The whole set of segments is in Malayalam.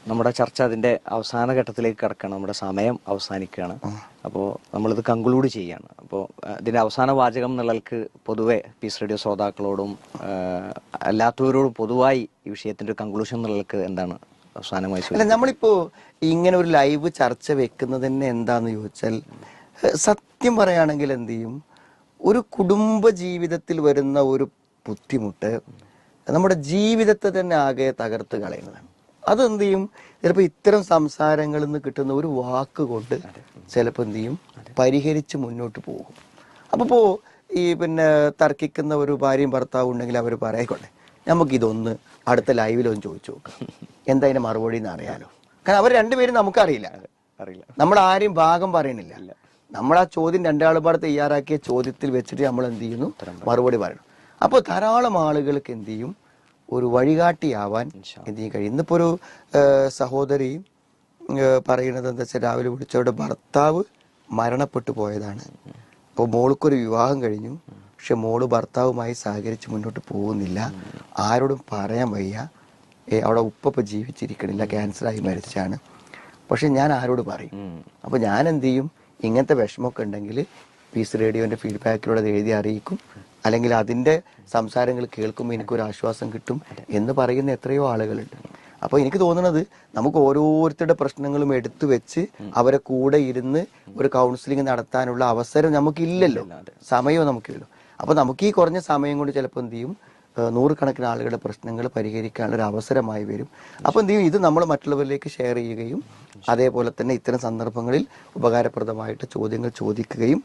നമ്മുടെ ചർച്ച അതിൻ്റെ അവസാന ഘട്ടത്തിലേക്ക് കിടക്കണം. നമ്മുടെ സമയം അവസാനിക്കുകയാണ്. അപ്പോൾ നമ്മളിത് കൺക്ലൂഡ് ചെയ്യാണ്. അപ്പോൾ ഇതിൻ്റെ അവസാന വാചകം എന്നുള്ളവർക്ക് പൊതുവെ പീസ് റേഡിയോ ശ്രോതാക്കളോടും അല്ലാത്തവരോടും പൊതുവായി ഈ വിഷയത്തിൻ്റെ കൺക്ലൂഷൻ എന്നുള്ളവർക്ക് എന്താണ് അവസാനമായി? അല്ല, നമ്മളിപ്പോൾ ഇങ്ങനെ ഒരു ലൈവ് ചർച്ച വെക്കുന്നത് തന്നെ എന്താന്ന് ചോദിച്ചാൽ, സത്യം പറയുകയാണെങ്കിൽ എന്ത് ചെയ്യും, ഒരു കുടുംബ ജീവിതത്തിൽ വരുന്ന ഒരു ബുദ്ധിമുട്ട് നമ്മുടെ ജീവിതത്തെ തന്നെ ആകെ തകർത്ത് കളയുന്നതാണ്. അതെന്ത് ചെയ്യും, ചിലപ്പോൾ ഇത്തരം സംസാരങ്ങളിൽ നിന്ന് കിട്ടുന്ന ഒരു വാക്ക് കൊണ്ട് ചിലപ്പോൾ എന്ത് ചെയ്യും, പരിഹരിച്ച് മുന്നോട്ട് പോകും. അപ്പോൾ ഈ തർക്കിക്കുന്ന ഒരു ഭാര്യയും ഭർത്താവും ഉണ്ടെങ്കിൽ അവർ പറയായിക്കോട്ടെ, നമുക്കിതൊന്ന് അടുത്ത ലൈവിലൊന്ന് ചോദിച്ചു നോക്കാം, എന്താ അതിന്റെ മറുപടി എന്ന് അറിയാലോ. കാരണം അവർ രണ്ടുപേരും നമുക്കറിയില്ല, നമ്മൾ ആരെയും ഭാഗം പറയണില്ല. നമ്മൾ ആ ചോദ്യം രണ്ടാളുപാട് തയ്യാറാക്കിയ ചോദ്യത്തിൽ വെച്ചിട്ട് നമ്മൾ എന്ത് ചെയ്യുന്നു, മറുപടി പറയണം. അപ്പോൾ ധാരാളം ആളുകൾക്ക് എന്ത് ചെയ്യും, ഒരു വഴികാട്ടിയാവാൻ എന്ത് ചെയ്യും കഴിയും. ഇന്നിപ്പോ ഒരു സഹോദരി പറയുന്നത് എന്താ വെച്ചാൽ, രാവിലെ വിളിച്ചവരുടെ ഭർത്താവ് മരണപ്പെട്ടു പോയതാണ്. അപ്പോൾ മോൾക്കൊരു വിവാഹം കഴിഞ്ഞു, പക്ഷെ മോള് ഭർത്താവുമായി സഹകരിച്ച് മുന്നോട്ട് പോകുന്നില്ല, ആരോടും പറയാൻ വയ്യ, അവിടെ ഉപ്പ ജീവിച്ചിരിക്കണില്ല, ക്യാൻസറായി മരിച്ചാണ്, പക്ഷെ ഞാൻ ആരോട് പറയും. അപ്പോൾ ഞാൻ എന്ത് ചെയ്യും, ഇങ്ങനത്തെ വിഷമമൊക്കെ ഉണ്ടെങ്കിൽ പീസ് റേഡിയോന്റെ ഫീഡ്ബാക്കിലൂടെ അത് എഴുതി അറിയിക്കും, അല്ലെങ്കിൽ അതിന്റെ സംസാരങ്ങൾ കേൾക്കുമ്പോൾ എനിക്കൊരു ആശ്വാസം കിട്ടും എന്ന് പറയുന്ന എത്രയോ ആളുകളുണ്ട്. അപ്പോൾ എനിക്ക് തോന്നുന്നത്, നമുക്ക് ഓരോരുത്തരുടെ പ്രശ്നങ്ങളും എടുത്തു വെച്ച് അവരെ കൂടെ ഇരുന്ന് ഒരു കൗൺസിലിംഗ് നടത്താനുള്ള അവസരം നമുക്കില്ലല്ലോ, സമയവും നമുക്കില്ലല്ലോ. അപ്പോൾ നമുക്ക് ഈ കുറഞ്ഞ സമയം കൊണ്ട് ചിലപ്പോൾ എന്ത് ചെയ്യും, നൂറുകണക്കിന് ആളുകളുടെ പ്രശ്നങ്ങൾ പരിഹരിക്കാനുള്ള ഒരു അവസരമായി വരും. അപ്പോൾ എന്ത് ചെയ്യും, ഇത് നമ്മൾ മറ്റുള്ളവരിലേക്ക് ഷെയർ ചെയ്യുകയും അതേപോലെ തന്നെ ഇത്തരം സന്ദർഭങ്ങളിൽ ഉപകാരപ്രദമായിട്ട് ചോദ്യങ്ങൾ ചോദിക്കുകയും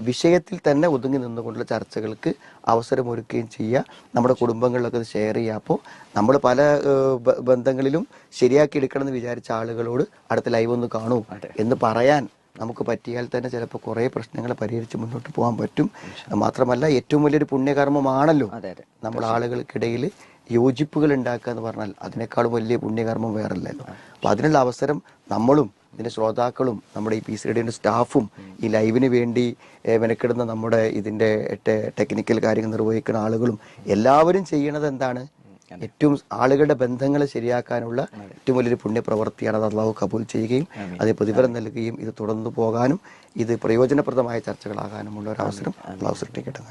വിഷയത്തിൽ തന്നെ ഒതുങ്ങി നിന്നുകൊണ്ടുള്ള ചർച്ചകൾക്ക് അവസരമൊരുക്കുകയും ചെയ്യുക. നമ്മുടെ കുടുംബങ്ങളിലൊക്കെ അത് ഷെയർ ചെയ്യുക. അപ്പോൾ നമ്മൾ പല ബന്ധങ്ങളിലും ശരിയാക്കി എടുക്കണമെന്ന് വിചാരിച്ച ആളുകളോട് അടുത്ത ലൈവ് ഒന്ന് കാണൂ എന്ന് പറയാൻ നമുക്ക് പറ്റിയാൽ തന്നെ ചിലപ്പോൾ കുറേ പ്രശ്നങ്ങൾ പരിഹരിച്ച് മുന്നോട്ട് പോകാൻ പറ്റും. മാത്രമല്ല, ഏറ്റവും വലിയൊരു പുണ്യകർമ്മമാണല്ലോ നമ്മൾ ആളുകൾക്കിടയിൽ യോജിപ്പുകൾ ഉണ്ടാക്കുക എന്ന് പറഞ്ഞാൽ, അതിനേക്കാളും വലിയ പുണ്യകർമ്മം വേറല്ലല്ലോ. അപ്പൊ അതിനുള്ള അവസരം നമ്മളും ഇതിന്റെ ശ്രോതാക്കളും നമ്മുടെ ഈ പീസ് റേഡിയോന്റെ സ്റ്റാഫും ഈ ലൈവിന് വേണ്ടി മെനക്കെടുന്ന നമ്മുടെ ഇതിന്റെ ടെക്നിക്കൽ കാര്യങ്ങൾ നിർവഹിക്കുന്ന ആളുകളും എല്ലാവരും ചെയ്യണത് എന്താണ്, ഏറ്റവും ആളുകളുടെ ബന്ധങ്ങളെ ശരിയാക്കാനുള്ള ഏറ്റവും വലിയൊരു പുണ്യപ്രവൃത്തിയാണ്. അത് അള്ളാഹു കബൂൽ ചെയ്യുകയും അതിന് പ്രതിഫലം നൽകുകയും ഇത് തുടർന്നു പോകാനും ഇത് പ്രയോജനപ്രദമായ ചർച്ചകളാകാനുമുള്ള ഒരു അവസരം അള്ളാഹു സൃഷ്ടിക്കട്ടെ.